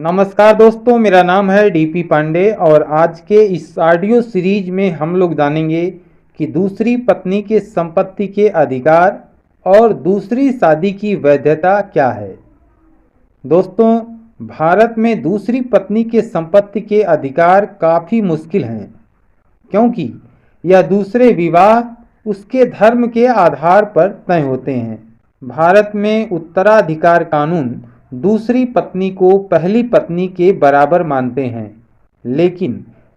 नमस्कार दोस्तों, मेरा नाम है डीपी पांडे और आज के इस ऑडियो सीरीज में हम लोग जानेंगे कि दूसरी पत्नी के संपत्ति के अधिकार और दूसरी शादी की वैधता क्या है। दोस्तों, भारत में दूसरी पत्नी के संपत्ति के अधिकार काफ़ी मुश्किल हैं, क्योंकि यह दूसरे विवाह उसके धर्म के आधार पर तय होते हैं। भारत में उत्तराधिकार कानून दूसरी पत्नी को पहली पत्नी के बराबर मानते हैं, लेकिन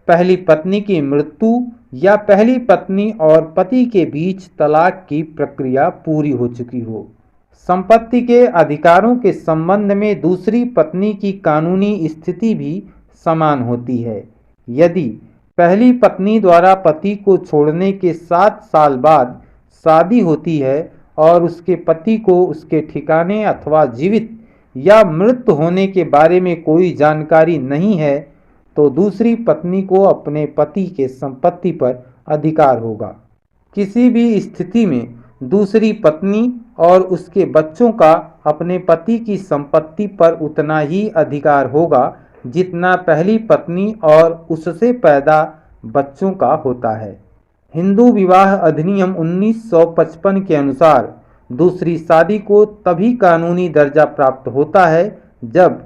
पहली पत्नी की मृत्यु या पहली पत्नी और पति के बीच तलाक की प्रक्रिया पूरी हो चुकी हो। संपत्ति के अधिकारों के संबंध में दूसरी पत्नी की कानूनी स्थिति भी समान होती है। यदि पहली पत्नी द्वारा पति को छोड़ने के 7 साल बाद शादी होती है और उसके पति को उसके ठिकाने अथवा जीवित या मृत होने के बारे में कोई जानकारी नहीं है, तो दूसरी पत्नी को अपने पति के संपत्ति पर अधिकार होगा। किसी भी स्थिति में दूसरी पत्नी और उसके बच्चों का अपने पति की संपत्ति पर उतना ही अधिकार होगा जितना पहली पत्नी और उससे पैदा बच्चों का होता है। हिंदू विवाह अधिनियम 1955 के अनुसार दूसरी शादी को तभी कानूनी दर्जा प्राप्त होता है जब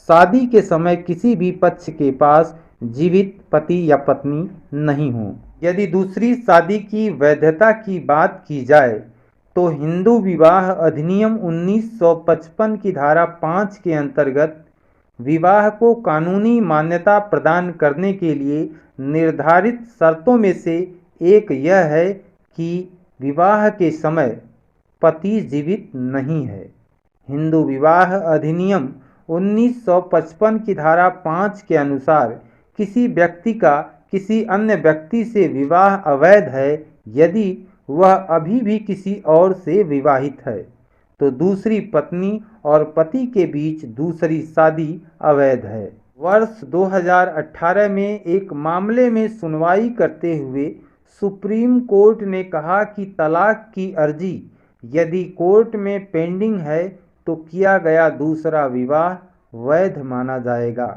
शादी के समय किसी भी पक्ष के पास जीवित पति या पत्नी नहीं हो। यदि दूसरी शादी की वैधता की बात की जाए तो हिंदू विवाह अधिनियम 1955 की धारा 5 के अंतर्गत विवाह को कानूनी मान्यता प्रदान करने के लिए निर्धारित शर्तों में से एक यह है कि विवाह के समय पति जीवित नहीं है। हिंदू विवाह अधिनियम 1955 की धारा 5 के अनुसार किसी व्यक्ति का किसी अन्य व्यक्ति से विवाह अवैध है यदि वह अभी भी किसी और से विवाहित है, तो दूसरी पत्नी और पति के बीच दूसरी शादी अवैध है। वर्ष 2018 में एक मामले में सुनवाई करते हुए सुप्रीम कोर्ट ने कहा कि तलाक की अर्जी यदि कोर्ट में पेंडिंग है तो किया गया दूसरा विवाह वैध माना जाएगा।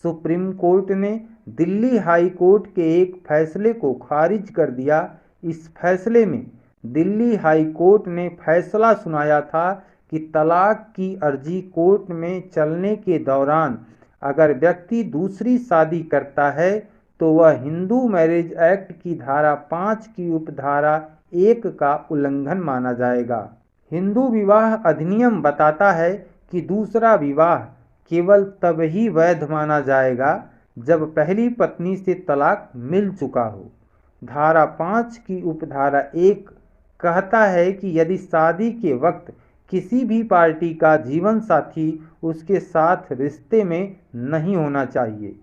सुप्रीम कोर्ट ने दिल्ली हाई कोर्ट के एक फैसले को खारिज कर दिया। इस फैसले में दिल्ली हाई कोर्ट ने फैसला सुनाया था कि तलाक की अर्जी कोर्ट में चलने के दौरान अगर व्यक्ति दूसरी शादी करता है तो वह हिंदू मैरिज एक्ट की धारा 5 की उपधारा 1 का उल्लंघन माना जाएगा। हिंदू विवाह अधिनियम बताता है कि दूसरा विवाह केवल तब ही वैध माना जाएगा जब पहली पत्नी से तलाक मिल चुका हो। धारा 5 की उपधारा 1 कहता है कि यदि शादी के वक्त किसी भी पार्टी का जीवन साथी उसके साथ रिश्ते में नहीं होना चाहिए।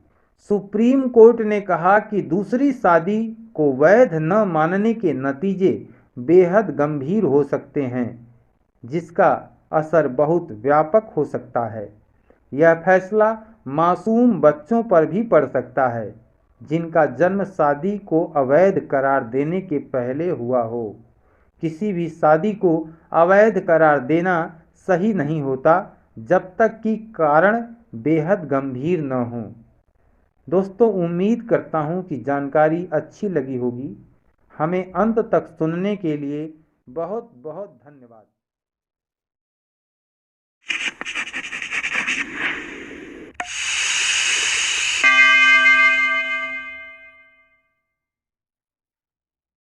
सुप्रीम कोर्ट ने कहा कि दूसरी शादी को वैध न मानने के नतीजे बेहद गंभीर हो सकते हैं, जिसका असर बहुत व्यापक हो सकता है। यह फैसला मासूम बच्चों पर भी पड़ सकता है जिनका जन्म शादी को अवैध करार देने के पहले हुआ हो। किसी भी शादी को अवैध करार देना सही नहीं होता जब तक कि कारण बेहद गंभीर न हो। दोस्तों, उम्मीद करता हूं कि जानकारी अच्छी लगी होगी। हमें अंत तक सुनने के लिए बहुत बहुत धन्यवाद।